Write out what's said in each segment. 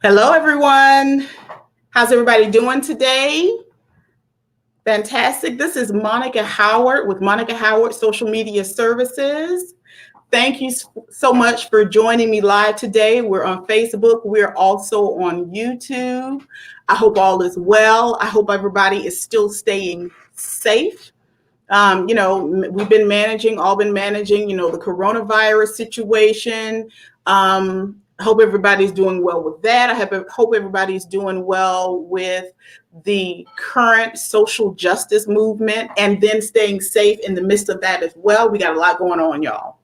Hello, everyone. How's everybody doing today? Fantastic. This is Monica Howard with Monica Howard Social Media Services. Thank you so much for joining me live today. We're on Facebook. We're also on YouTube. I hope all is well. I hope everybody is still staying safe. We've been managing, the coronavirus situation. I hope everybody's doing well with that. Hope everybody's doing well with the current social justice movement and then staying safe in the midst of that as well. We got a lot going on, y'all.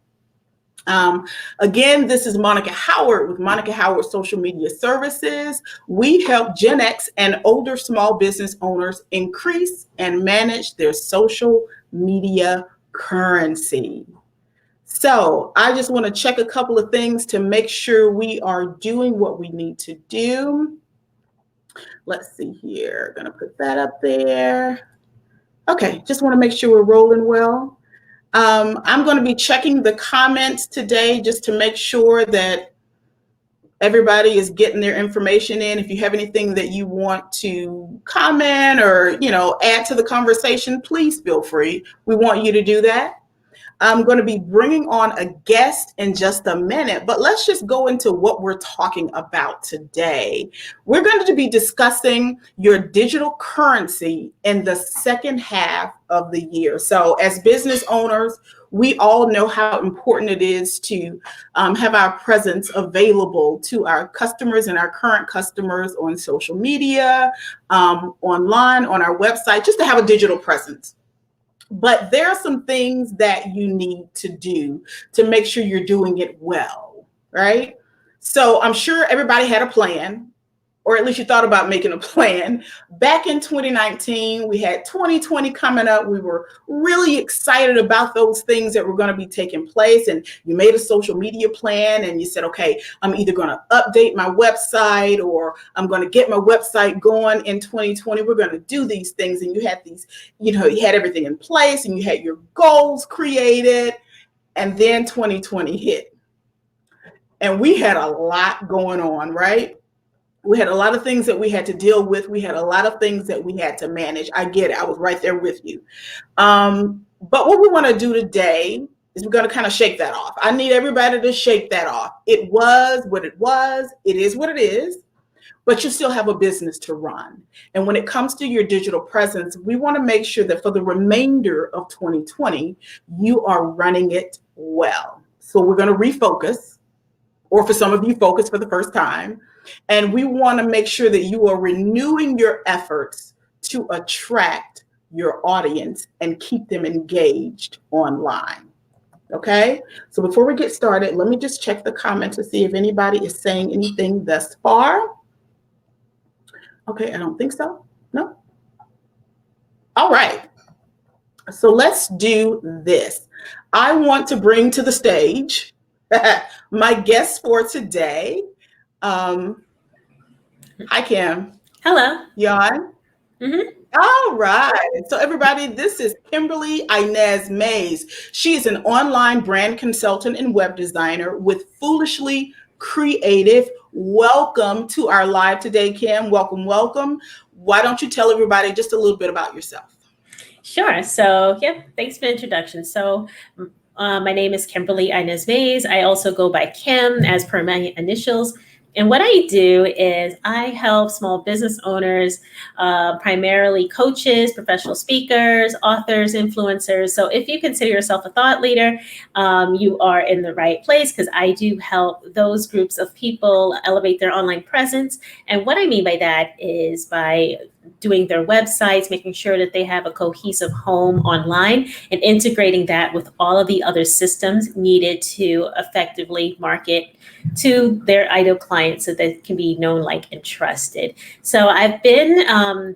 Again, this is Monica Howard with Monica Howard Social Media Services. We help Gen X and older small business owners increase and manage their social media currency. So I just want to check a couple of things to make sure we are doing what we need to do. Let's see here. Going to put that up there. Okay, just want to make sure we're rolling well. I'm going to be checking the comments today just to make sure that everybody is getting their information in. If you have anything that you want to comment or, add to the conversation, please feel free. We want you to do that. I'm going to be bringing on a guest in just a minute, but let's just go into what we're talking about today. We're going to be discussing your digital currency in the second half of the year. So as business owners, we all know how important it is to have our presence available to our customers and our current customers on social media, online, on our website, just to have a digital presence. But there are some things that you need to do to make sure you're doing it well, right? So I'm sure everybody had a plan, or at least you thought about making a plan. Back in 2019, we had 2020 coming up. We were really excited about those things that were going to be taking place. And you made a social media plan and you said, okay, I'm either going to update my website or I'm going to get my website going in 2020. We're going to do these things. And you had these, you had everything in place and you had your goals created. And then 2020 hit. And we had a lot going on, right? We had a lot of things that we had to deal with. We had a lot of things that we had to manage. I get it. I was right there with you. But what we want to do today is we're going to kind of shake that off. I need everybody to shake that off. It was what it was. It is what it is. But you still have a business to run. And when it comes to your digital presence, we want to make sure that for the remainder of 2020, you are running it well. So we're going to refocus, or for some of you, focus for the first time. And we want to make sure that you are renewing your efforts to attract your audience and keep them engaged online. Okay, so before we get started, let me just check the comments to see if anybody is saying anything thus far. Okay, I don't think so. No. All right. So let's do this. I want to bring to the stage my guest for today. Hi, Kim. Hello. Jan. Mm-hmm. All right. So everybody, this is Kimberly Inez Mays. She is an online brand consultant and web designer with Foolishly Creative. Welcome to our live today, Kim. Welcome, welcome. Why don't you tell everybody just a little bit about yourself? Sure. So, thanks for the introduction. So, my name is Kimberly Inez Mays. I also go by Kim as per my initials. And what I do is I help small business owners, primarily coaches, professional speakers, authors, influencers. So if you consider yourself a thought leader, you are in the right place, because I do help those groups of people elevate their online presence. And what I mean by that is by doing their websites, making sure that they have a cohesive home online, and integrating that with all of the other systems needed to effectively market to their ideal clients so that can be known, liked, and trusted. So I've been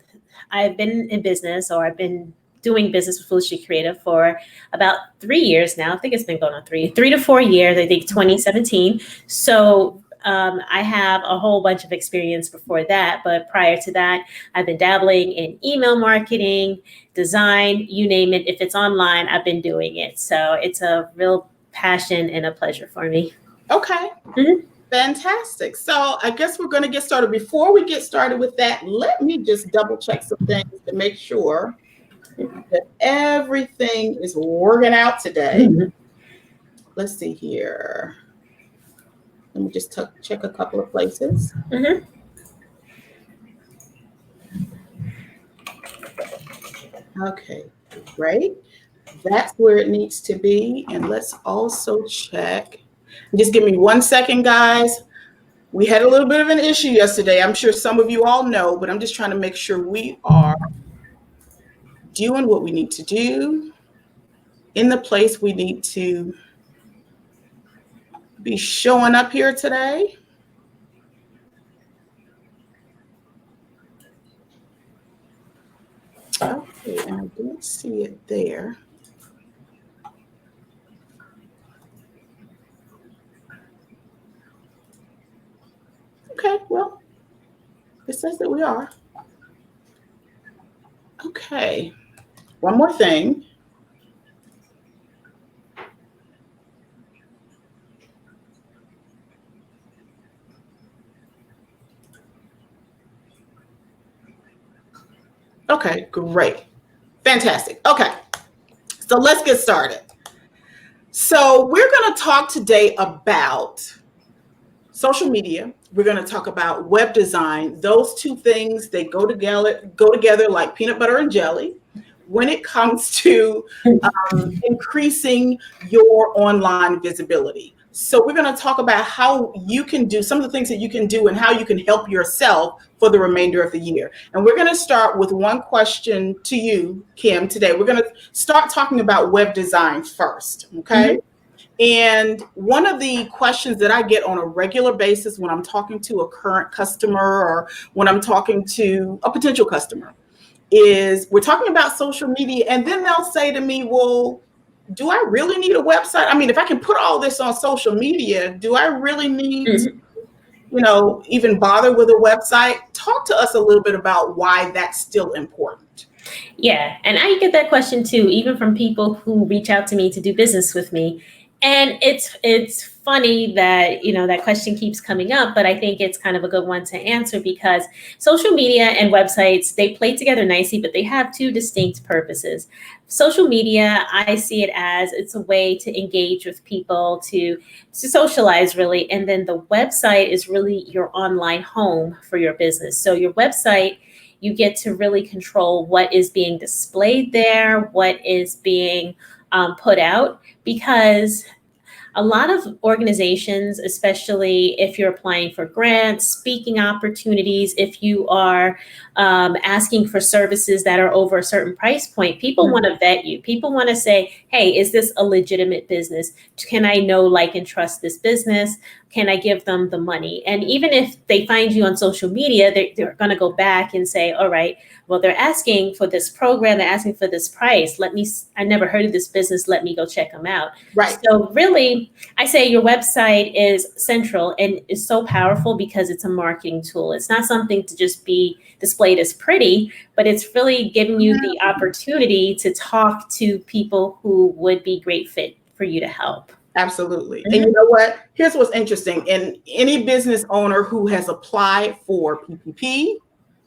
in business, or I've been doing business with Foolishly Creative for about 3 years now. I think it's been going on 3 to 4 years, I think 2017. So I have a whole bunch of experience before that, but prior to that, I've been dabbling in email marketing, design, you name it. If it's online, I've been doing it. So it's a real passion and a pleasure for me. Okay. Mm-hmm. Fantastic. So I guess we're going to get started. Before we get started with that, let me just double check some things to make sure that everything is working out today. Let's see here. Let me just check a couple of places. Okay, great. That's where it needs to be. And let's also check. Just give me 1 second, guys. We had a little bit of an issue yesterday. I'm sure some of you all know, but I'm just trying to make sure we are doing what we need to do in the place we need to be showing up here today. Okay, and I didn't see it there. Okay, well, it says that we are. Okay, one more thing. Okay, great. Fantastic. Okay, so let's get started. So we're going to talk today about social media. We're going to talk about web design. Those two things, they go together like peanut butter and jelly when it comes to increasing your online visibility. So we're going to talk about how you can do some of the things that you can do and how you can help yourself for the remainder of the year. And we're going to start with one question to you, Kim, today. We're going to start talking about web design first, okay? And one of the questions that I get on a regular basis when I'm talking to a current customer or when I'm talking to a potential customer is we're talking about social media, and then they'll say to me, well, do I really need a website? I mean, if I can put all this on social media, do I really need to, even bother with a website? Talk to us a little bit about why that's still important. Yeah, and I get that question too, even from people who reach out to me to do business with me. And it's funny that, that question keeps coming up, but I think it's kind of a good one to answer because social media and websites, they play together nicely, but they have two distinct purposes. Social media, I see it as it's a way to engage with people, to socialize really. And then the website is really your online home for your business. So your website, you get to really control what is being displayed there, what is being put out, because a lot of organizations, especially if you're applying for grants, speaking opportunities, if you are asking for services that are over a certain price point, people want to vet you. People want to say, hey, is this a legitimate business? Can I know, like, and trust this business? Can I give them the money? And even if they find you on social media, they're going to go back and say, all right, well, they're asking for this program, they're asking for this price. I never heard of this business. Let me go check them out. Right. So really, I say your website is central and is so powerful because it's a marketing tool. It's not something to just be displayed as pretty, but it's really giving you the opportunity to talk to people who would be great fit for you to help. Absolutely. And you know what? Here's what's interesting. And any business owner who has applied for PPP,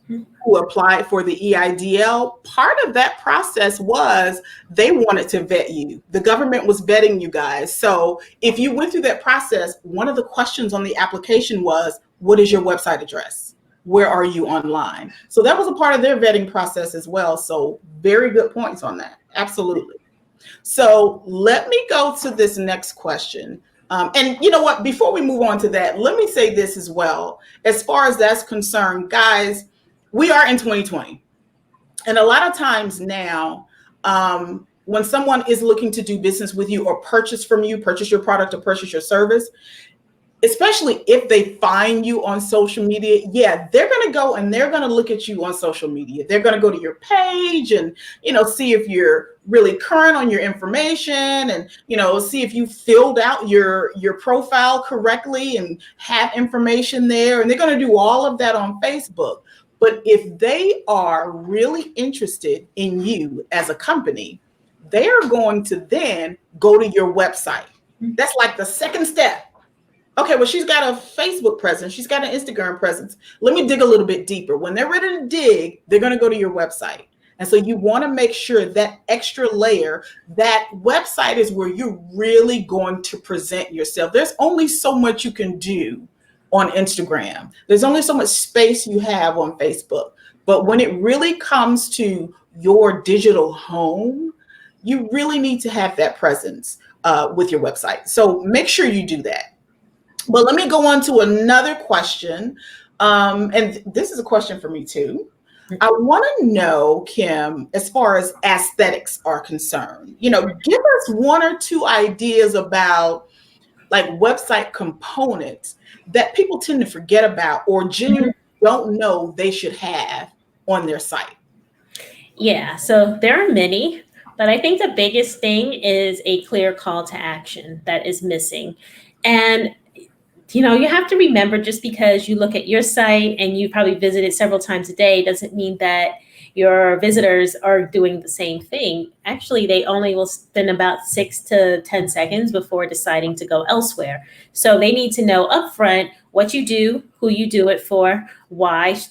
who applied for the EIDL, part of that process was they wanted to vet you. The government was vetting you guys. So if you went through that process, one of the questions on the application was, what is your website address? Where are you online? So that was a part of their vetting process as well. So very good points on that. Absolutely. So let me go to this next question. And you know what, before we move on to that, let me say this as well. As far as that's concerned, guys, we are in 2020. And a lot of times now, when someone is looking to do business with you or purchase from you, purchase your product or purchase your service, especially if they find you on social media, they're going to go and they're going to look at you on social media. They're going to go to your page and, see if you're really current on your information and, see if you filled out your profile correctly and have information there. And they're going to do all of that on Facebook. But if they are really interested in you as a company, they're going to then go to your website. That's like the second step. Okay, well, she's got a Facebook presence. She's got an Instagram presence. Let me dig a little bit deeper. When they're ready to dig, they're going to go to your website. And so you want to make sure that extra layer, that website is where you're really going to present yourself. There's only so much you can do on Instagram. There's only so much space you have on Facebook. But when it really comes to your digital home, you really need to have that presence with your website. So make sure you do that. But let me go on to another question. And this is a question for me too. I want to know, Kim, as far as aesthetics are concerned, give us one or two ideas about like website components that people tend to forget about or genuinely don't know they should have on their site. Yeah, so there are many, but I think the biggest thing is a clear call to action that is missing. And you have to remember, just because you look at your site and you probably visit it several times a day doesn't mean that your visitors are doing the same thing. Actually, they only will spend about 6 to 10 seconds before deciding to go elsewhere. So they need to know upfront what you do, who you do it for, why should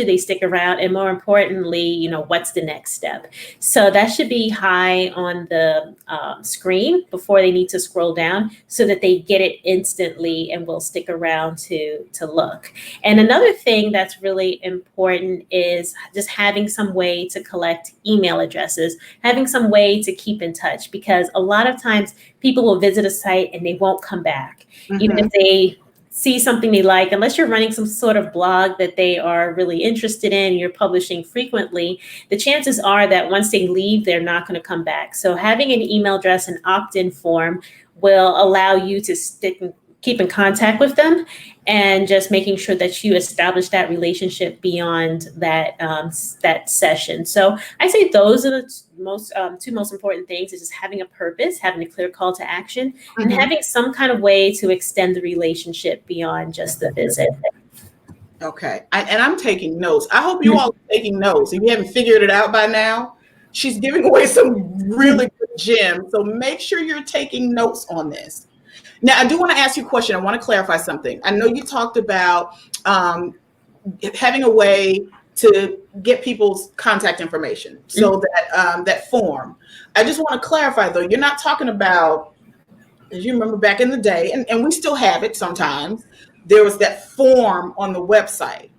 they stick around, and more importantly, what's the next step. So that should be high on the screen before they need to scroll down, so that they get it instantly and will stick around to look. And another thing that's really important is just having some way to collect email addresses, having some way to keep in touch, because a lot of times people will visit a site and they won't come back. Even if they see something they like, unless you're running some sort of blog that they are really interested in, you're publishing frequently, the chances are that once they leave, they're not going to come back. So having an email address and opt-in form will allow you to keep in contact with them, and just making sure that you establish that relationship beyond that that session. So I say those are the two most important things: is just having a purpose, having a clear call to action, and having some kind of way to extend the relationship beyond just the visit. Okay, and I'm taking notes. I hope you all are taking notes. If you haven't figured it out by now, she's giving away some really good gems. So make sure you're taking notes on this. Now, I do want to ask you a question. I want to clarify something. I know you talked about having a way to get people's contact information, so that that form. I just want to clarify, though, you're not talking about, as you remember back in the day, and we still have it sometimes, there was that form on the website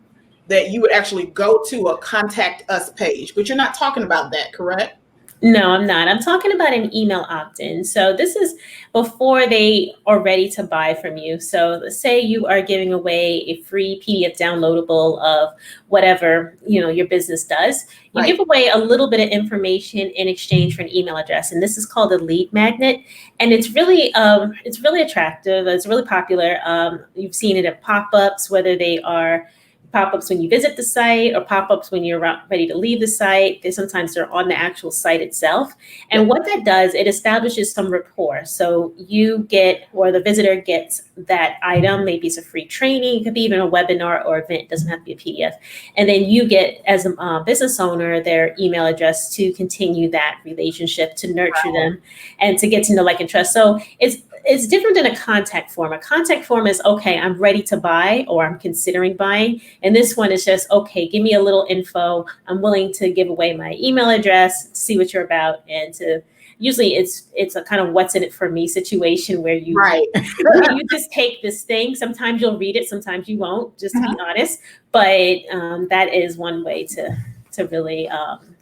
that you would actually go to a contact us page, but you're not talking about that, correct? No, I'm not. I'm talking about an email opt-in. So this is before they are ready to buy from you. So let's say you are giving away a free PDF downloadable of whatever, your business does. You give away a little bit of information in exchange for an email address. And this is called a lead magnet. And it's really attractive. It's really popular. You've seen it at pop-ups, whether they are pop-ups when you visit the site or pop-ups when you're ready to leave the site. Sometimes they're on the actual site itself. And what that does, it establishes some rapport. So you get, or the visitor gets, that item. Maybe it's a free training. It could be even a webinar or event. It doesn't have to be a PDF. And then you get, as a business owner, their email address to continue that relationship, to nurture them, and to get to know, like, and trust. So it's different than a contact form. A contact form is, okay, I'm ready to buy, or I'm considering buying. And this one is just, okay, give me a little info. I'm willing to give away my email address to see what you're about, and to usually it's a kind of what's in it for me situation where you you just take this thing. Sometimes you'll read it, sometimes you won't, just to be honest. But that is one way to really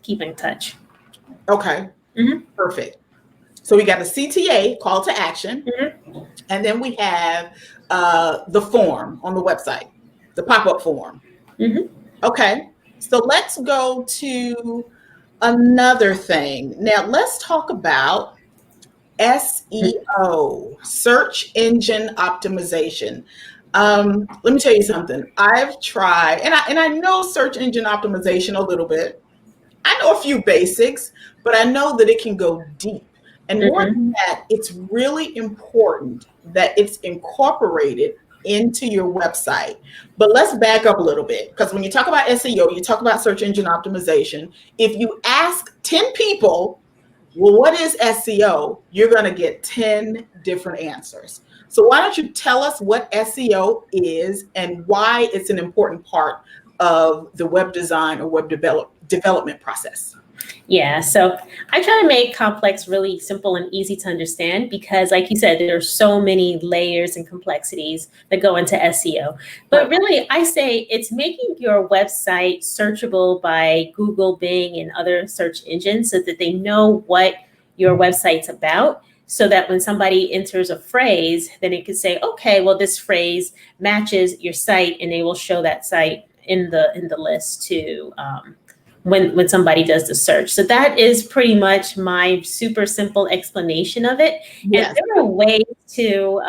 keep in touch. Okay, perfect. So we got the CTA, call to action, and then we have the form on the website, the pop-up form. Okay, so let's go to another thing. Now let's talk about SEO, search engine optimization. Let me tell you something. I've tried, and I know search engine optimization a little bit. I know a few basics, but I know that it can go deep. And more than that, it's really important that it's incorporated into your website. But let's back up a little bit, because when you talk about SEO, you talk about search engine optimization. If you ask 10 people, well, what is SEO? You're going to get 10 different answers. So why don't you tell us what SEO is and why it's an important part of the web design or web development process? Yeah, so I try to make complex really simple and easy to understand because, like you said, there are so many layers and complexities that go into SEO. But really, I say it's making your website searchable by Google, Bing, and other search engines so that they know what your website's about. So that when somebody enters a phrase, then it can say, okay, well, this phrase matches your site, and they will show that site in the list to when somebody does the search. So that is pretty much my super simple explanation of it. Yes. And there are ways to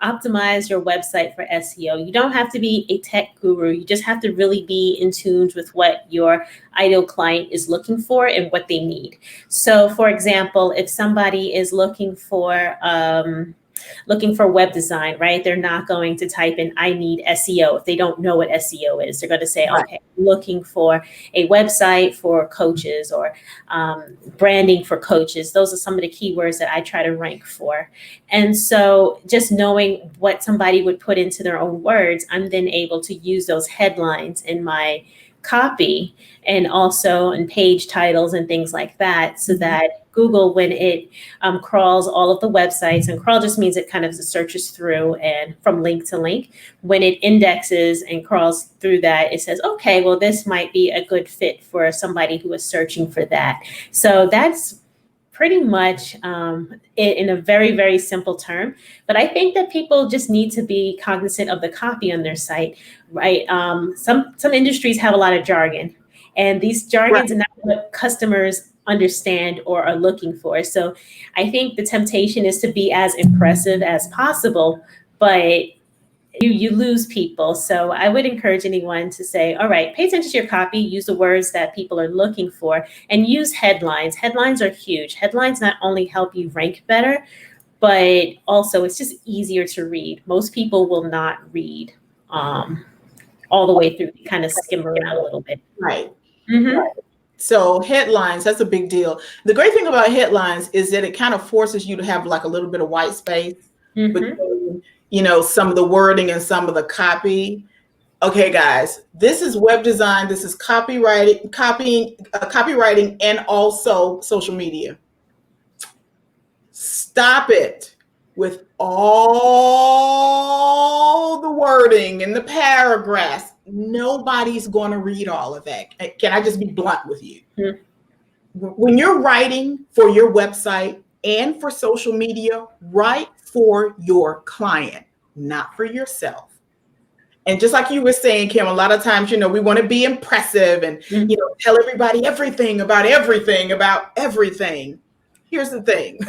optimize your website for SEO. You don't have to be a tech guru. You just have to really be in tune with what your ideal client is looking for and what they need. So for example, if somebody is looking for web design, right? They're not going to type in, I need SEO if they don't know what SEO is. They're going to say, okay, I'm looking for a website for coaches or branding for coaches. Those are some of the keywords that I try to rank for. And so just knowing what somebody would put into their own words, I'm then able to use those headlines in my copy and also in page titles and things like that, so that Google, when it crawls all of the websites, and crawl just means it kind of searches through and from link to link, when it indexes and crawls through that, it says, okay, well, this might be a good fit for somebody who is searching for that. So that's pretty much it in a very, very simple term. But I think that people just need to be cognizant of the copy on their site, right? Some industries have a lot of jargon, and these jargons are not what customers understand or are looking for. So I think the temptation is to be as impressive as possible, but you lose people. So I would encourage anyone to say, all right, pay attention to your copy, use the words that people are looking for, and use headlines. Headlines are huge. Headlines not only help you rank better, but also it's just easier to read. Most people will not read all the way through, kind of skim around a little bit. Right. Mm-hmm. Right. So headlines, that's a big deal. The great thing about headlines is that it kind of forces you to have like a little bit of white space between, some of the wording and some of the copy. Okay, guys, this is web design. This is copywriting, and also social media. Stop it with all the wording and the paragraphs. Nobody's going to read all of that. Can I just be blunt with you? Mm-hmm. When you're writing for your website and for social media, write for your client, not for yourself. And just like you were saying, Kim, a lot of times, we want to be impressive and, tell everybody everything about everything. Here's the thing.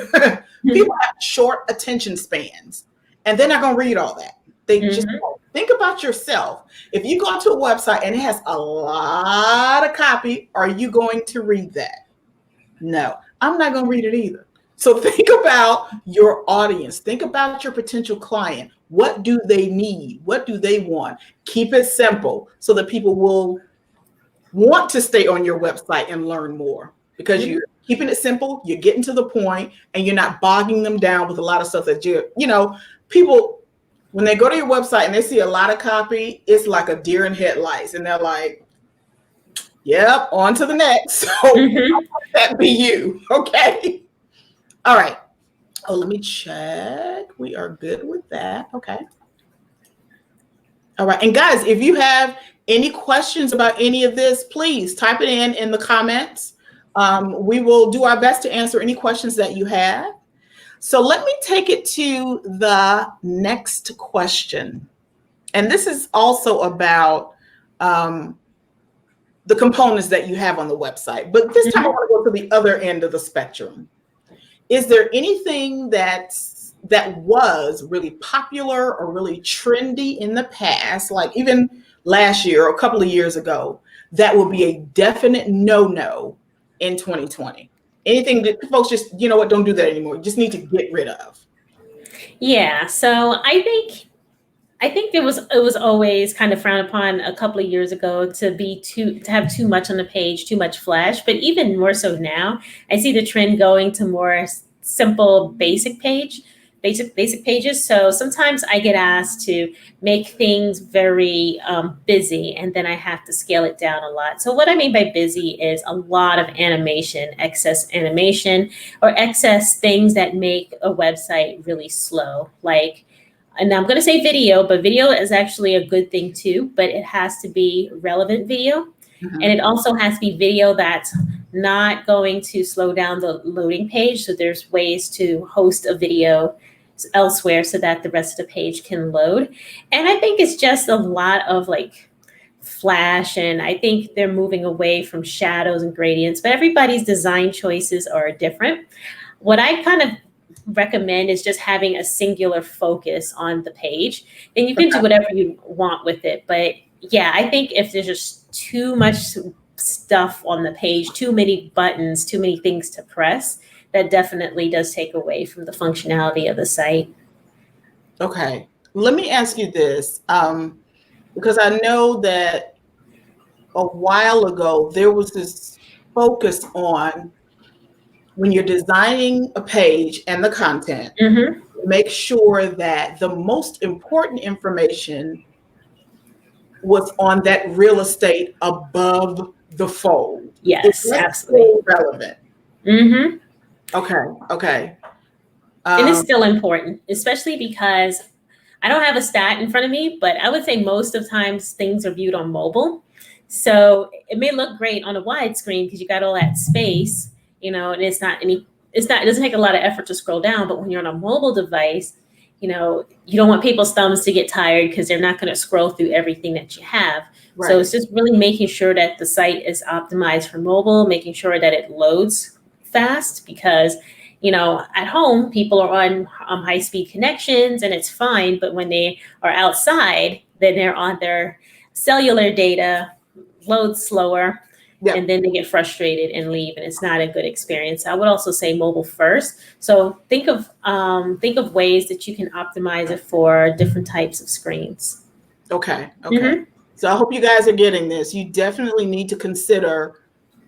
People have short attention spans, and they're not going to read all that. They just won't. Think about yourself. If you go to a website and it has a lot of copy, are you going to read that? No, I'm not going to read it either. So think about your audience. Think about your potential client. What do they need? What do they want? Keep it simple so that people will want to stay on your website and learn more, because you're keeping it simple, you're getting to the point, and you're not bogging them down with a lot of stuff that people, when they go to your website and they see a lot of copy, it's like a deer in headlights, and they're like, yep, on to the next. So that be you. Okay. All right. Oh, let me check. We are good with that. Okay. All right. And guys, if you have any questions about any of this, please type it in the comments. We will do our best to answer any questions that you have. So let me take it to the next question. And this is also about the components that you have on the website. But this time I want to go to the other end of the spectrum. Is there anything that was really popular or really trendy in the past, like even last year or a couple of years ago, that will be a definite no-no in 2020? Anything that folks just, don't do that anymore. You just need to get rid of. Yeah. So I think it was always kind of frowned upon a couple of years ago to have too much on the page, too much flash. But even more so now, I see the trend going to more simple, basic page. basic pages. So sometimes I get asked to make things very busy, and then I have to scale it down a lot. So what I mean by busy is a lot of animation, excess animation, or excess things that make a website really slow. Like, and I'm going to say video, but video is actually a good thing too, but it has to be relevant video. Mhm. And it also has to be video that's not going to slow down the loading page. So there's ways to host a video elsewhere so that the rest of the page can load. And I think it's just a lot of like flash, and I think they're moving away from shadows and gradients, but everybody's design choices are different. What I kind of recommend is just having a singular focus on the page, and you can do whatever you want with it. But yeah, I think if there's just too much stuff on the page, too many buttons, too many things to press, that definitely does take away from the functionality of the site. Okay, let me ask you this, because I know that a while ago there was this focus on when you're designing a page and the content, Mm-hmm. make sure that the most important information was on that real estate above the fold. Yes, Is that absolutely. still relevant? Mm-hmm. Okay. And it's still important, especially because I don't have a stat in front of me, but I would say most of the times things are viewed on mobile. So it may look great on a wide screen because you got all that space, and it doesn't take a lot of effort to scroll down. But when you're on a mobile device, you don't want people's thumbs to get tired because they're not going to scroll through everything that you have. Right. So it's just really making sure that the site is optimized for mobile, making sure that it loads fast, because at home, people are on high-speed connections and it's fine. But when they are outside, then they're on their cellular data, loads slower, Yep. and then they get frustrated and leave, and it's not a good experience. I would also say mobile first. So think of ways that you can optimize it for different types of screens. Okay. Mhm. So I hope you guys are getting this. You definitely need to consider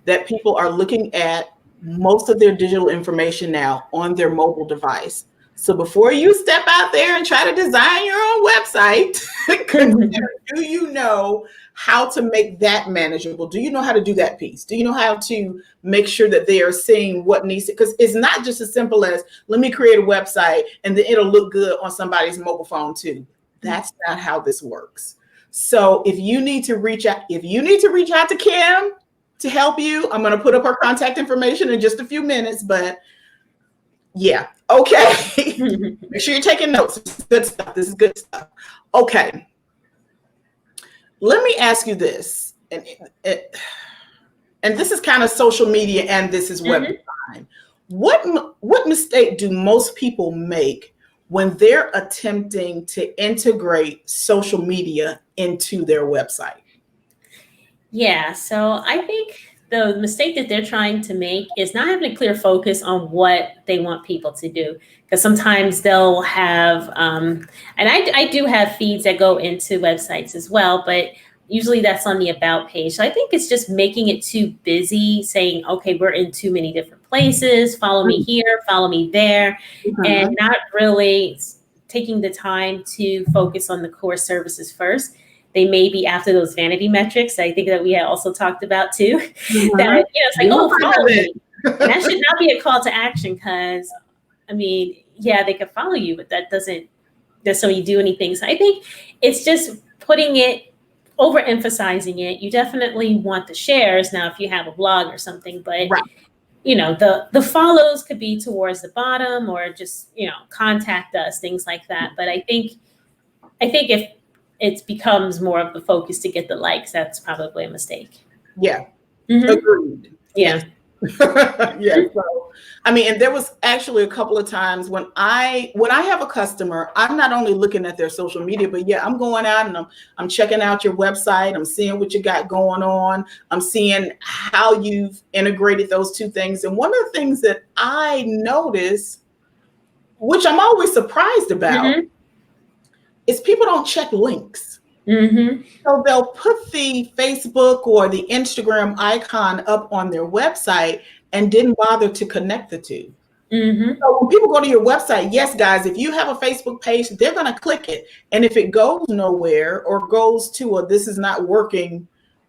that people are looking at most of their digital information now on their mobile device. So before you step out there and try to design your own website, consider, do you know how to make that manageable? Do you know how to do that piece? Do you know how to make sure that they are seeing what needs to, because it's not just as simple as let me create a website and then it'll look good on somebody's mobile phone too. That's not how this works. So if you need to reach out to Kim to help you, I'm going to put up her contact information in just a few minutes, but yeah. Okay. Make sure you're taking notes. This is good stuff. This is good stuff. Okay. Let me ask you this, and this is kind of social media and this is web design. What mistake do most people make when they're attempting to integrate social media into their website? Yeah, so I think the mistake that they're trying to make is not having a clear focus on what they want people to do. Because sometimes they'll have, and I do have feeds that go into websites as well, but usually that's on the about page. So I think it's just making it too busy, saying, okay, we're in too many different places, follow me here, follow me there, and not really taking the time to focus on the core services first. They may be after those vanity metrics. I think that we had also talked about too. That it's like, oh, follow me. And that should not be a call to action, because I mean, yeah, they can follow you, but that doesn't necessarily do anything. So I think it's just putting it, overemphasizing it. You definitely want the shares now if you have a blog or something, but the follows could be towards the bottom, or just contact us, things like that. But I think if it becomes more of the focus to get the likes, that's probably a mistake. Yeah. Agreed. Yeah. Yeah. So, I mean, and there was actually a couple of times when I have a customer, I'm not only looking at their social media, but yeah, I'm going out and I'm checking out your website. I'm seeing what you got going on. I'm seeing how you've integrated those two things. And one of the things that I notice, which I'm always surprised about, is people don't check links. So they'll put the Facebook or the Instagram icon up on their website and didn't bother to connect the two. Mm-hmm. So when people go to your website, yes, guys, if you have a Facebook page, they're going to click it. And if it goes nowhere or goes to a this is not working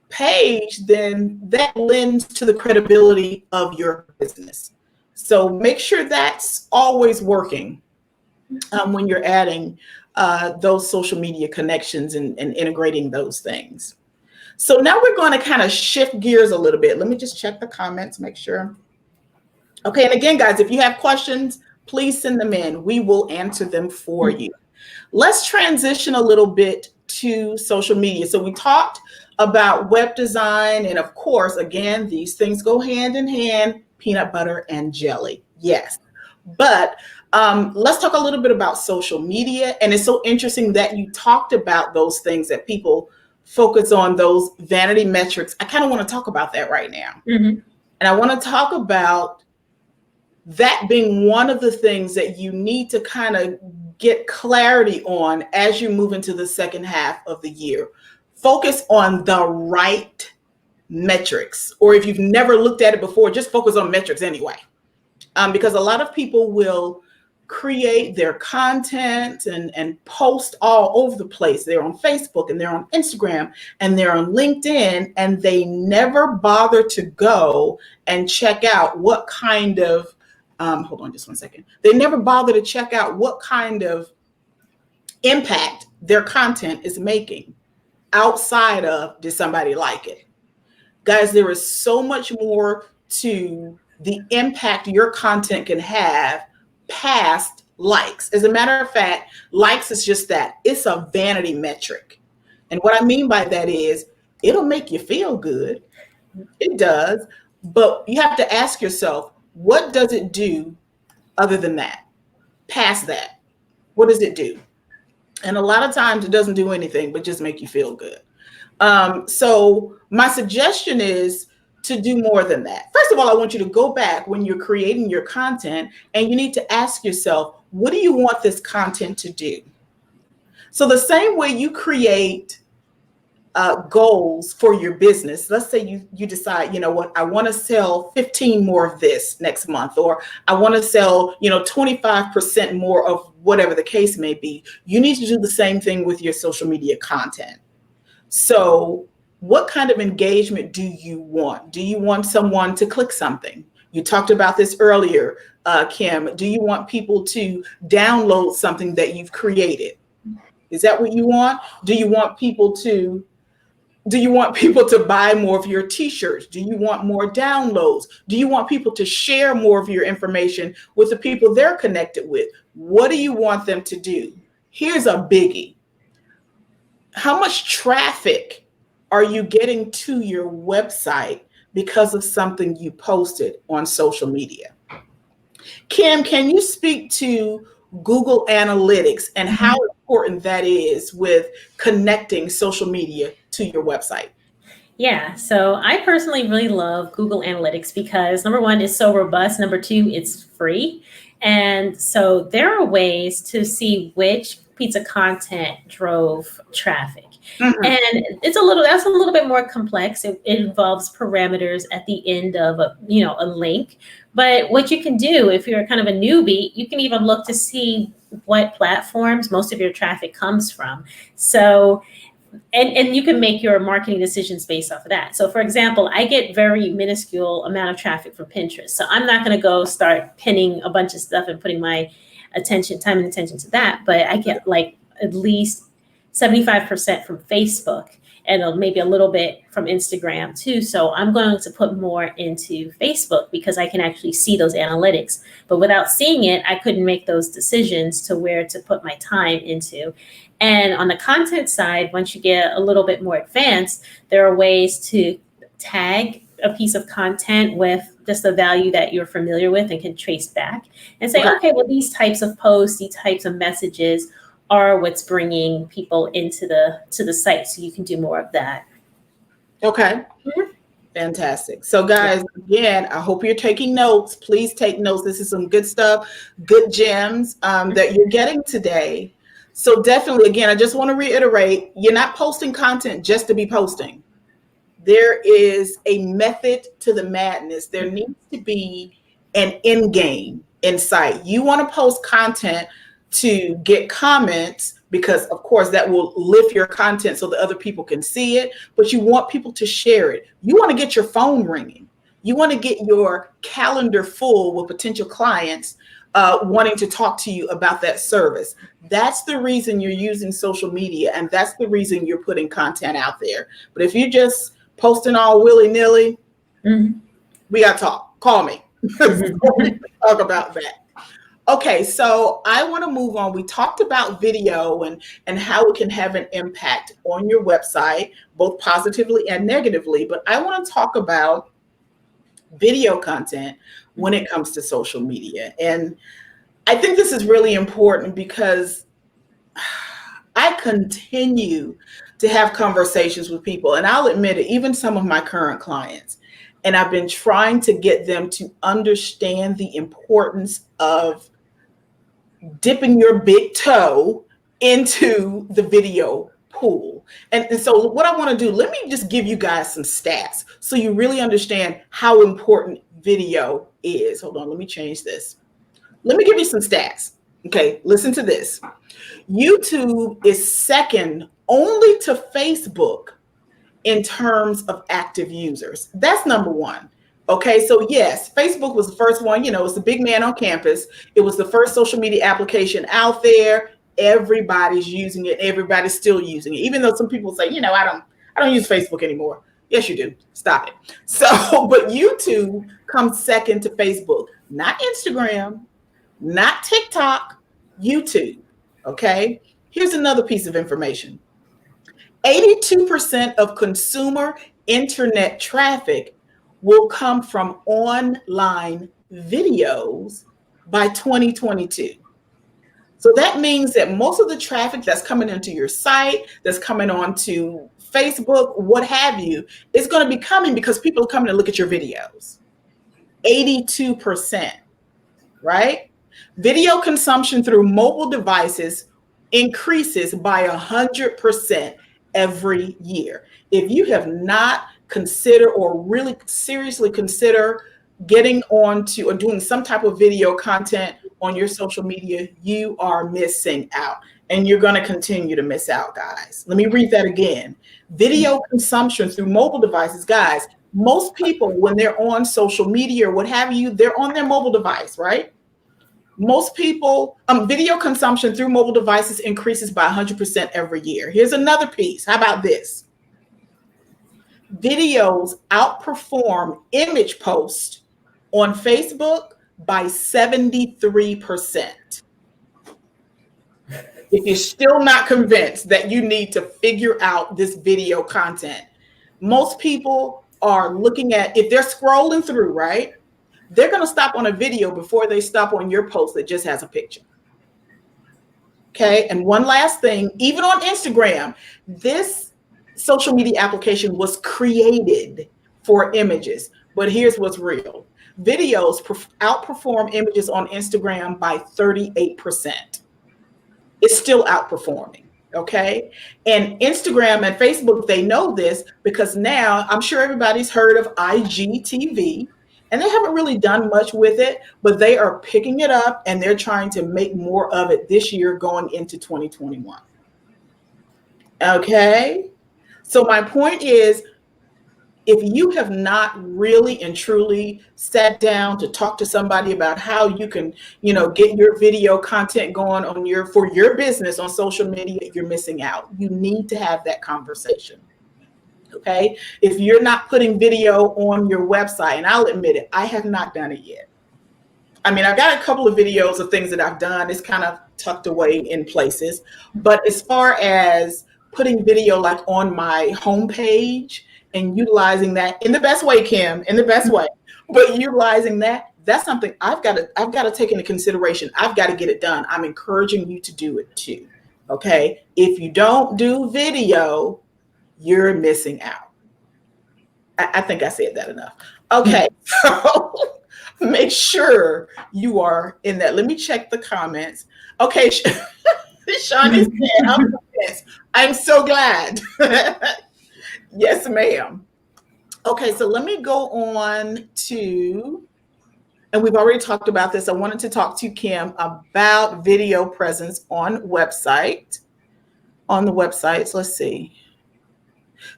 page, then that lends to the credibility of your business. So make sure that's always working when you're adding those social media connections and integrating those things. So now we're going to kind of shift gears a little bit. Let me just check the comments, make sure. Okay, and again, guys, if you have questions, please send them in. We will answer them for you. Let's transition a little bit to social media. So we talked about web design, and of course, again, these things go hand in hand, peanut butter and jelly. Yes. But let's talk a little bit about social media. And it's so interesting that you talked about those things that people focus on, those vanity metrics. I kind of want to talk about that right now. Mm-hmm. And I want to talk about that being one of the things that you need to kind of get clarity on as you move into the second half of the year. Focus on the right metrics, or if you've never looked at it before, just focus on metrics anyway. Because a lot of people will create their content and post all over the place. They're on Facebook and they're on Instagram and they're on LinkedIn, and they never bother to go and check out what kind of hold on just one second. They never bother to check out what kind of impact their content is making outside of did somebody like it. Guys, there is so much more to the impact your content can have past likes. As a matter of fact, likes is just that. It's a vanity metric. And what I mean by that is it'll make you feel good. It does. But you have to ask yourself, what does it do other than that? Past that, what does it do? And a lot of times it doesn't do anything but just make you feel good. So my suggestion is to do more than that. First of all, I want you to go back when you're creating your content and you need to ask yourself, what do you want this content to do? So the same way you create goals for your business. Let's say you decide, you know what, I want to sell 15 more of this next month, or I want to sell, 25% more of whatever the case may be. You need to do the same thing with your social media content. So what kind of engagement do you want? Do you want someone to click something? You talked about this earlier, Kim. Do you want people to download something that you've created? Is that what you want? Do you want people to buy more of your t-shirts? Do you want more downloads? Do you want people to share more of your information with the people they're connected with? What do you want them to do? Here's a biggie. How much traffic are you getting to your website because of something you posted on social media? Kim, can you speak to Google Analytics and how important that is with connecting social media to your website? Yeah, so I personally really love Google Analytics because number one, it's so robust. Number two, it's free. And so there are ways to see which piece of content drove traffic. Mm-hmm. And that's a little bit more complex. It involves parameters at the end of a link. But what you can do if you're kind of a newbie, you can even look to see what platforms most of your traffic comes from. So and you can make your marketing decisions based off of that. So for example, I get very minuscule amount of traffic from Pinterest. So I'm not going to go start pinning a bunch of stuff and putting my time and attention to that. But I get like at least 75% from Facebook and maybe a little bit from Instagram too. So I'm going to put more into Facebook because I can actually see those analytics. But without seeing it, I couldn't make those decisions to where to put my time into. And on the content side, once you get a little bit more advanced, there are ways to tag a piece of content with just the value that you're familiar with and can trace back and say, okay, well, these types of posts, these types of messages are what's bringing people into the site. So you can do more of that. Okay. Mm-hmm. Fantastic. So guys, again, I hope you're taking notes. Please take notes. This is some good stuff, good gems that you're getting today. So definitely, again, I just want to reiterate, you're not posting content just to be posting. There is a method to the madness. There needs to be an end game. in sight. You want to post content to get comments because, of course, that will lift your content so that other people can see it, but you want people to share it. You want to get your phone ringing. You want to get your calendar full with potential clients wanting to talk to you about that service. That's the reason you're using social media, and that's the reason you're putting content out there. But if you're just posting all willy-nilly, we got to talk. Call me. We talk about that. Okay, so I want to move on. We talked about video and how it can have an impact on your website, both positively and negatively. But I want to talk about video content when it comes to social media. And I think this is really important because I continue to have conversations with people, and I'll admit it, even some of my current clients. And I've been trying to get them to understand the importance of dipping your big toe into the video pool. And so what I want to do, let me just give you guys some stats so you really understand how important video is. Hold on, let me change this. Let me give you some stats. Okay, listen to this. YouTube is second only to Facebook in terms of active users. That's number one. Okay, so yes, Facebook was the first one. You know, it's the big man on campus. It was the first social media application out there. Everybody's using it. Everybody's still using it. Even though some people say, you know, I don't use Facebook anymore. Yes, you do. Stop it. So, but YouTube comes second to Facebook, not Instagram, not TikTok, YouTube. Okay, here's another piece of information. 82% of consumer internet traffic will come from online videos by 2022. So that means that most of the traffic that's coming into your site, that's coming onto Facebook, what have you, is going to be coming because people are coming to look at your videos. 82%, right? Video consumption through mobile devices increases by 100% every year. If you have not considered or really seriously consider getting onto or doing some type of video content on your social media, you are missing out, and you're going to continue to miss out, guys. Let me read that again. Video consumption through mobile devices, guys. Most people, when they're on social media or what have you, they're on their mobile device, right? Most people, video consumption through mobile devices increases by 100% every year. Here's another piece. How about this? Videos outperform image posts on Facebook by 73%. If you're still not convinced that you need to figure out this video content, most people are looking at, if they're scrolling through, right? They're going to stop on a video before they stop on your post that just has a picture. Okay. And one last thing, even on Instagram, this social media application was created for images, but here's what's real. Videos outperform images on Instagram by 38%. It's still outperforming. Okay. And Instagram and Facebook, they know this because now I'm sure everybody's heard of IGTV. And they haven't really done much with it, but they are picking it up and they're trying to make more of it this year going into 2021. Okay. So my point is, if you have not really and truly sat down to talk to somebody about how you can, you know, get your video content going on for your business on social media, you're missing out. You need to have that conversation. Okay. If you're not putting video on your website, and I'll admit it, I have not done it yet. I mean, I've got a couple of videos of things that I've done. It's kind of tucked away in places. But as far as putting video like on my homepage and utilizing that in the best way, Kim, in the best way, but utilizing that, that's something I've got to take into consideration. I've got to get it done. I'm encouraging you to do it too. Okay. If you don't do video, you're missing out. I think I said that enough. Okay, so make sure you are in that. Let me check the comments. Okay, Shawnee's saying, I'm so glad. Yes, ma'am. Okay, so let me go on to and we've already talked about this. I wanted to talk to Kim about video presence on website. On the websites, let's see.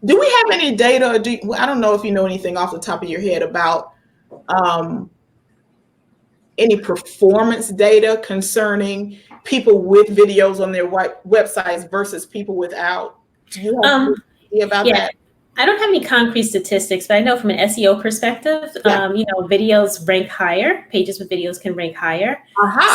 Do we have any data? I don't know if you know anything off the top of your head about um, any performance data concerning people with videos on their websites versus people without. Do you have any idea about Yeah. that? I don't have any concrete statistics, but I know from an SEO perspective, videos rank higher. Pages with videos can rank higher.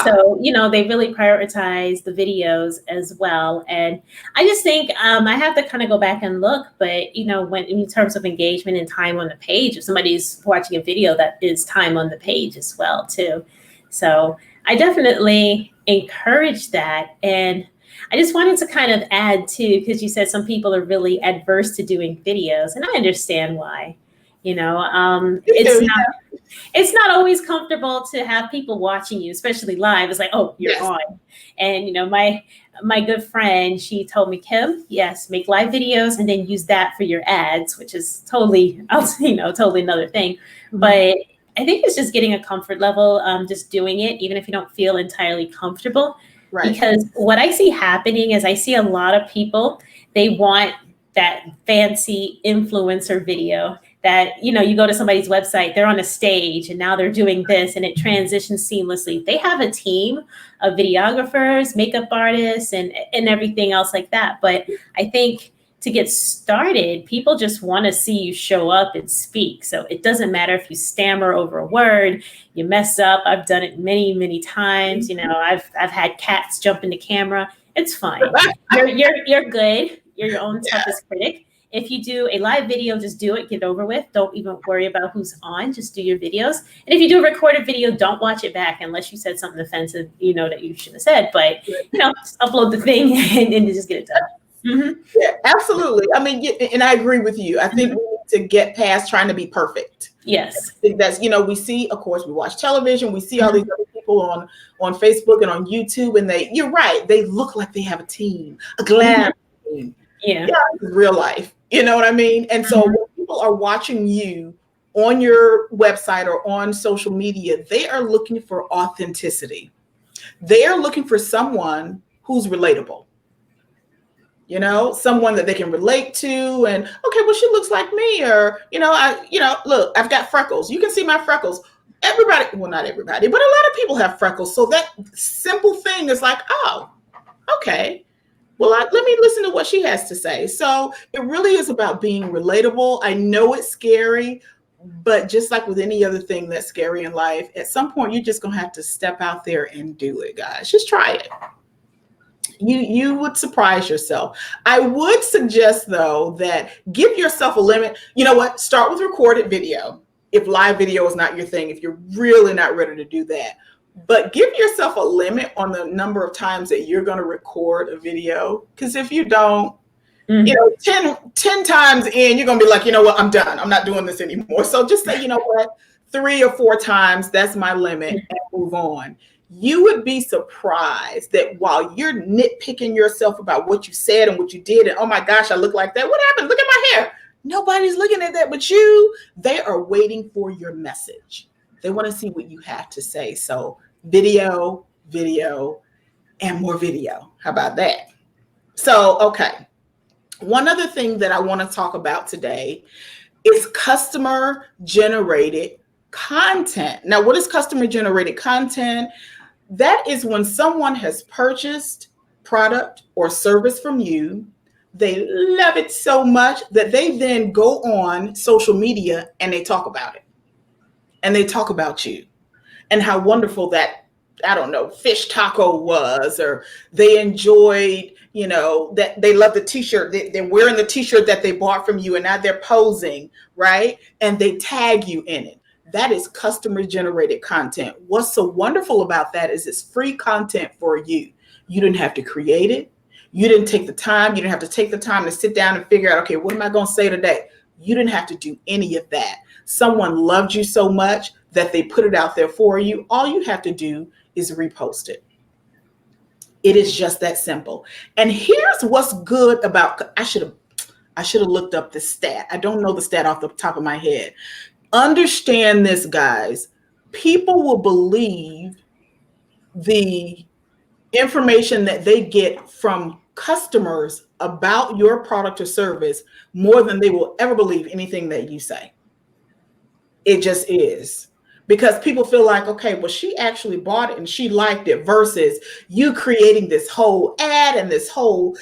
So, they really prioritize the videos as well. And I just think I have to kind of go back and look, but, when in terms of engagement and time on the page, if somebody's watching a video, that is time on the page as well, too. So I definitely encourage that. And I just wanted to kind of add too, because you said some people are really adverse to doing videos, and I understand why. It's not always comfortable to have people watching you, especially live. It's like, oh, you're on. And my good friend, she told me, Kim, yes, make live videos and then use that for your ads, which is totally another thing. Mm-hmm. But I think it's just getting a comfort level, just doing it, even if you don't feel entirely comfortable. Right. Because what I see happening is I see a lot of people, they want that fancy influencer video that, you go to somebody's website, they're on a stage and now they're doing this and it transitions seamlessly. They have a team of videographers, makeup artists, and everything else like that. But I think to get started, people just want to see you show up and speak. So it doesn't matter if you stammer over a word, you mess up. I've done it many, many times. I've had cats jump in the camera. It's fine. You're good. You're your own toughest critic. If you do a live video, just do it, get it over with. Don't even worry about who's on, just do your videos. And if you do a recorded video, don't watch it back unless you said something offensive, that you shouldn't have said, but just upload the thing and just get it done. Mm-hmm. Yeah, absolutely. I mean, and I agree with you. I think we need to get past trying to be perfect. Yes. I think that's, we see, of course, we watch television, we see all these other people on Facebook and on YouTube, and you're right, they look like they have a team, a glam team. Yeah, it's real life. You know what I mean? And so when people are watching you on your website or on social media, they are looking for authenticity. They are looking for someone who's relatable. Someone that they can relate to, and okay, well, she looks like me, or look, I've got freckles. You can see my freckles. Everybody, well, not everybody, but a lot of people have freckles. So that simple thing is like, oh, okay. Well, let me listen to what she has to say. So it really is about being relatable. I know it's scary, but just like with any other thing that's scary in life, at some point you're just gonna have to step out there and do it, guys. Just try it. You would surprise yourself. I would suggest, though, that give yourself a limit. You know what? Start with recorded video. If live video is not your thing, if you're really not ready to do that. But give yourself a limit on the number of times that you're going to record a video. Because if you don't, 10 times in, you're going to be like, you know what? I'm done. I'm not doing this anymore. So just say, you know what? 3 or 4 times, that's my limit, and move on. You would be surprised that while you're nitpicking yourself about what you said and what you did, and oh my gosh, I look like that. What happened? Look at my hair. Nobody's looking at that but you. They are waiting for your message. They want to see what you have to say. So video, and more video. How about that? So, okay. One other thing that I want to talk about today is customer generated content. Now, what is customer generated content? That is when someone has purchased product or service from you. They love it so much that they then go on social media and they talk about it. And they talk about you and how wonderful that, I don't know, fish taco was, or they enjoyed, that they love the t-shirt. They're wearing the t-shirt that they bought from you and now they're posing, right? And they tag you in it. That is customer generated content. What's so wonderful about that is it's free content for you. You didn't have to create it. You didn't take the time. You didn't have to take the time to sit down and figure out, okay, what am I going to say today? You didn't have to do any of that. Someone loved you so much that they put it out there for you. All you have to do is repost it. It is just that simple. And here's what's good about, I should have looked up the stat. I don't know the stat off the top of my head. Understand this, guys. people will believe the information that they get from customers about your product or service more than they will ever believe anything that you say. It just is. Because people feel like, okay, well, she actually bought it and she liked it versus you creating this whole ad and this whole,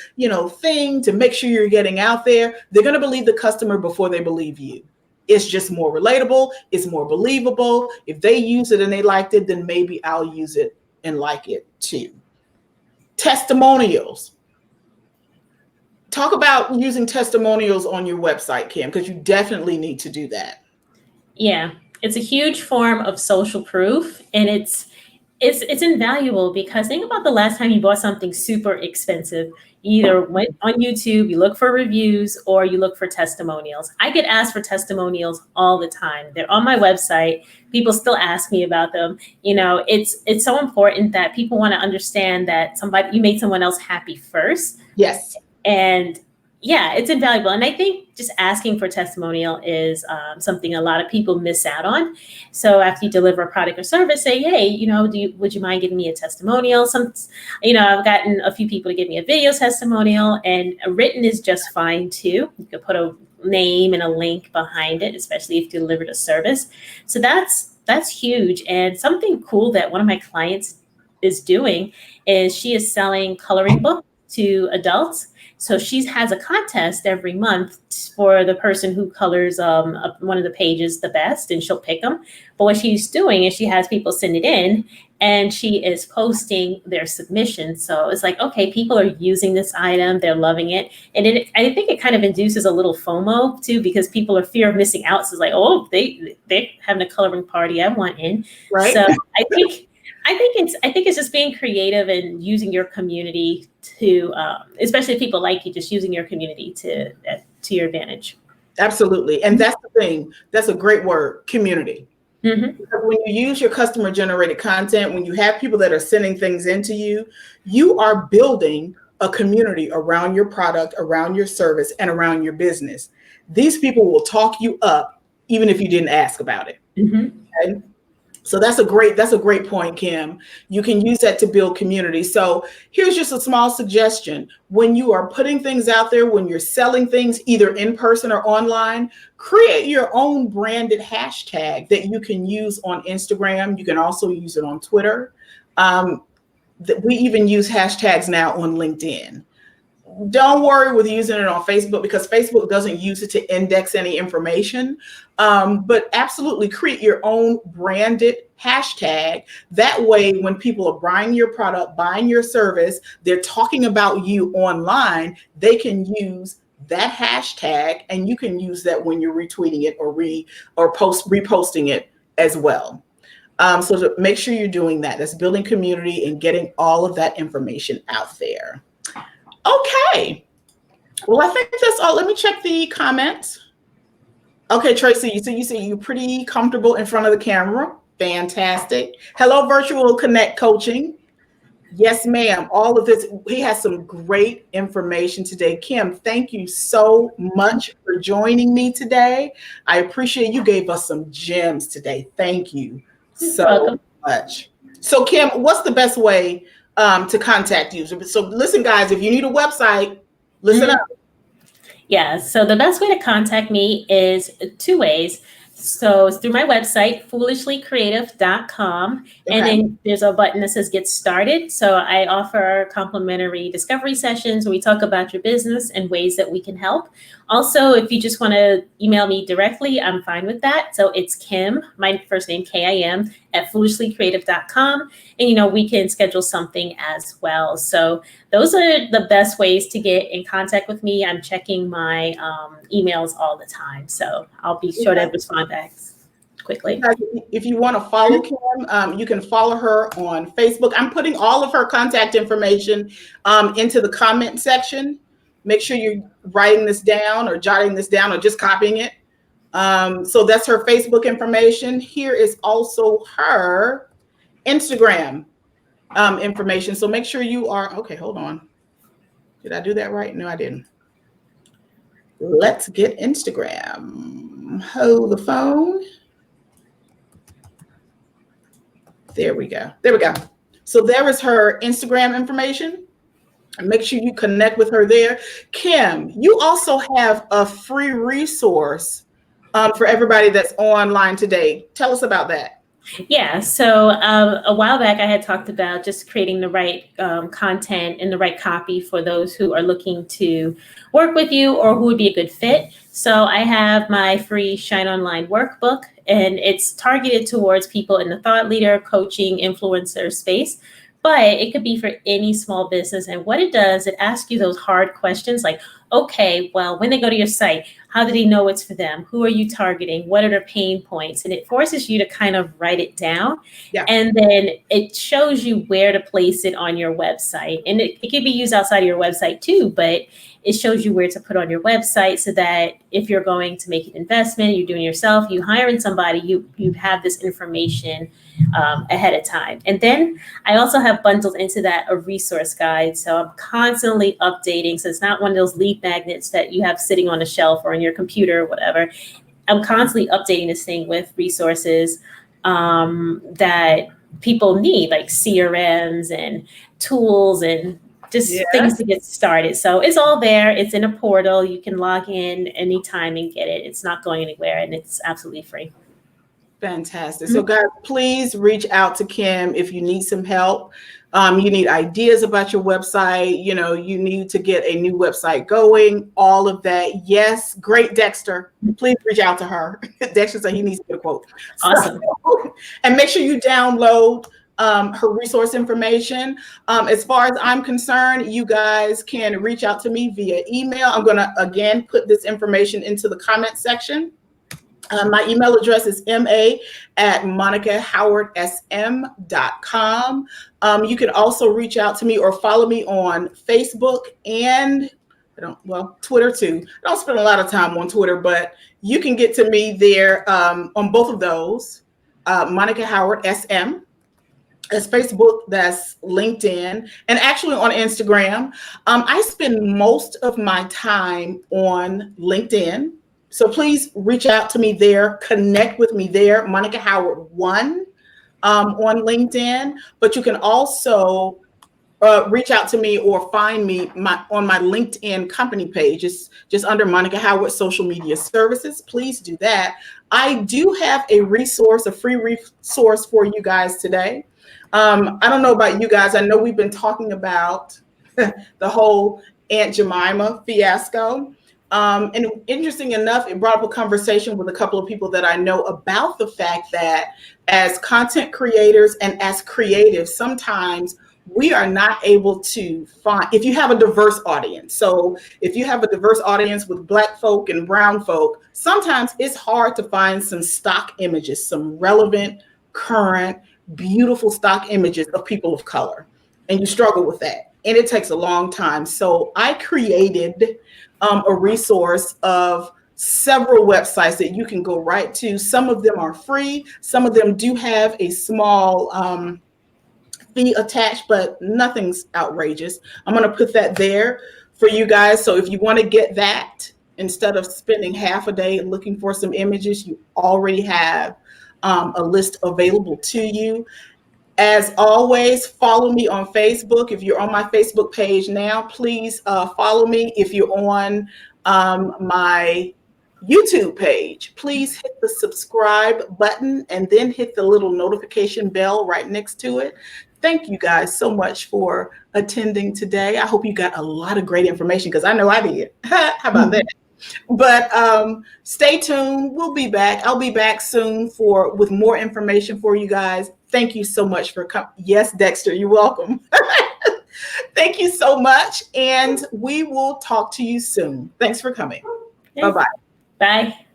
thing to make sure you're getting out there. They're going to believe the customer before they believe you. It's just more relatable. It's more believable. If they use it and they liked it, then maybe I'll use it and like it too. Testimonials. Talk about using testimonials on your website, Kim, because you definitely need to do that. Yeah, it's a huge form of social proof, and it's invaluable because think about the last time you bought something super expensive. You either went on YouTube, you look for reviews, or you look for testimonials. I get asked for testimonials all the time. They're on my website. People still ask me about them. It's so important that people want to understand that you made someone else happy first. Yes. And yeah, it's invaluable. And I think just asking for testimonial is something a lot of people miss out on. So after you deliver a product or service, say, hey, would you mind giving me a testimonial? I've gotten a few people to give me a video testimonial, and a written is just fine too. You could put a name and a link behind it, especially if you delivered a service. So that's huge. And something cool that one of my clients is doing is she is selling coloring books to adults. So she has a contest every month for the person who colors one of the pages the best, and she'll pick them. But what she's doing is she has people send it in, and she is posting their submissions. So it's like, okay, people are using this item, they're loving it, and I think it kind of induces a little FOMO too, because people are fear of missing out. So it's like, oh, they're having a coloring party, I want in. Right. So I think it's just being creative and using your community to, especially if people like you, just using your community to your advantage. Absolutely. And that's the thing. That's a great word, community. Mm-hmm. Because when you use your customer generated content, when you have people that are sending things into you, you are building a community around your product, around your service, and around your business. These people will talk you up even if you didn't ask about it. Mm-hmm. Okay? So that's a great point, Kim. You can use that to build community. So here's just a small suggestion. When you are putting things out there, when you're selling things either in person or online, create your own branded hashtag that you can use on Instagram. You can also use it on Twitter. We even use hashtags now on LinkedIn. Don't worry with using it on Facebook because Facebook doesn't use it to index any information. But absolutely create your own branded hashtag. That way, when people are buying your product, buying your service, they're talking about you online, they can use that hashtag, and you can use that when you're retweeting it or reposting it as well. So to make sure you're doing that. That's building community and getting all of that information out there. Okay. Well, I think that's all. Let me check the comments. Okay, Tracy, you say you're pretty comfortable in front of the camera. Fantastic. Hello, Virtual Connect Coaching. Yes, ma'am. All of this. He has some great information today. Kim, thank you so much for joining me today. I appreciate you gave us some gems today. Thank you so much. So, Kim, what's the best way to contact you? So listen, guys, if you need a website, listen up. Yeah, so the best way to contact me is two ways. So it's through my website, foolishlycreative.com. Okay. And then there's a button that says get started. So I offer complimentary discovery sessions where we talk about your business and ways that we can help. Also, if you just want to email me directly, I'm fine with that. So it's Kim, my first name, Kim, at foolishlycreative.com. And, we can schedule something as well. So those are the best ways to get in contact with me. I'm checking my emails all the time. So I'll be sure to respond back quickly. If you want to follow Kim, you can follow her on Facebook. I'm putting all of her contact information into the comment section. Make sure you're writing this down or jotting this down or just copying it. So that's her Facebook information. Here is also her Instagram information. So make sure you are, okay, hold on. Did I do that right? No, I didn't. Let's get Instagram. Hold the phone. There we go. There we go. So there is her Instagram information. Make sure you connect with her there. Kim, you also have a free resource for everybody that's online today. Tell us about that. Yeah, so a while back I had talked about just creating the right content and the right copy for those who are looking to work with you or who would be a good fit. So I have my free Shine Online workbook, and it's targeted towards people in the thought leader, coaching, influencer space. But it could be for any small business. And what it does, it asks you those hard questions like, okay, well, when they go to your site, how do they know it's for them? Who are you targeting? What are their pain points? And it forces you to kind of write it down. Yeah. And then it shows you where to place it on your website. And it can be used outside of your website too, but it shows you where to put on your website so that if you're going to make an investment, you're doing it yourself, you hiring somebody, you have this information ahead of time. And then I also have bundled into that a resource guide. So I'm constantly updating. So it's not one of those lead magnets that you have sitting on a shelf or on your computer or whatever. I'm constantly updating this thing with resources that people need, like CRMs and tools and just things to get started. So it's all there. It's in a portal. You can log in anytime and get it. It's not going anywhere, and it's absolutely free. Fantastic. So guys, please reach out to Kim if you need some help. You need ideas about your website. You know, you need to get a new website going, all of that. Yes. Great, Dexter. Please reach out to her. Dexter said he needs to get a quote. Awesome. So, and make sure you download her resource information. As far as I'm concerned, you guys can reach out to me via email. I'm going to, again, put this information into the comment section. My email address is ma@monicahoward.sm.com. You can also reach out to me or follow me on Facebook and Twitter too. I don't spend a lot of time on Twitter, but you can get to me there on both of those. Monica Howard SM. That's Facebook, that's LinkedIn, and actually on Instagram. I spend most of my time on LinkedIn. So please reach out to me there, connect with me there, Monica Howard 1 on LinkedIn. But you can also reach out to me or find me on my LinkedIn company page. It's just under Monica Howard Social Media Services. Please do that. I do have a resource, a free resource for you guys today. I don't know about you guys. I know we've been talking about the whole Aunt Jemima fiasco. And interesting enough, it brought up a conversation with a couple of people that I know about the fact that as content creators and as creatives, sometimes we are not able to find, if you have a diverse audience. So if you have a diverse audience with Black folk and brown folk, sometimes it's hard to find some stock images, some relevant, current, beautiful stock images of people of color. And you struggle with that. And it takes a long time. So I created a resource of several websites that you can go right to. Some of them are free. Some of them do have a small fee attached, but nothing's outrageous. I'm going to put that there for you guys. So if you want to get that, instead of spending half a day looking for some images, you already have a list available to you. As always, follow me on Facebook. If you're on my Facebook page now, please follow me. If you're on my YouTube page, please hit the subscribe button and then hit the little notification bell right next to it. Thank you guys so much for attending today. I hope you got a lot of great information because I know I did. How about that? But stay tuned. We'll be back. I'll be back soon with more information for you guys. Thank you so much for coming. Yes, Dexter, you're welcome. Thank you so much. And we will talk to you soon. Thanks for coming. Okay. Bye-bye. Bye.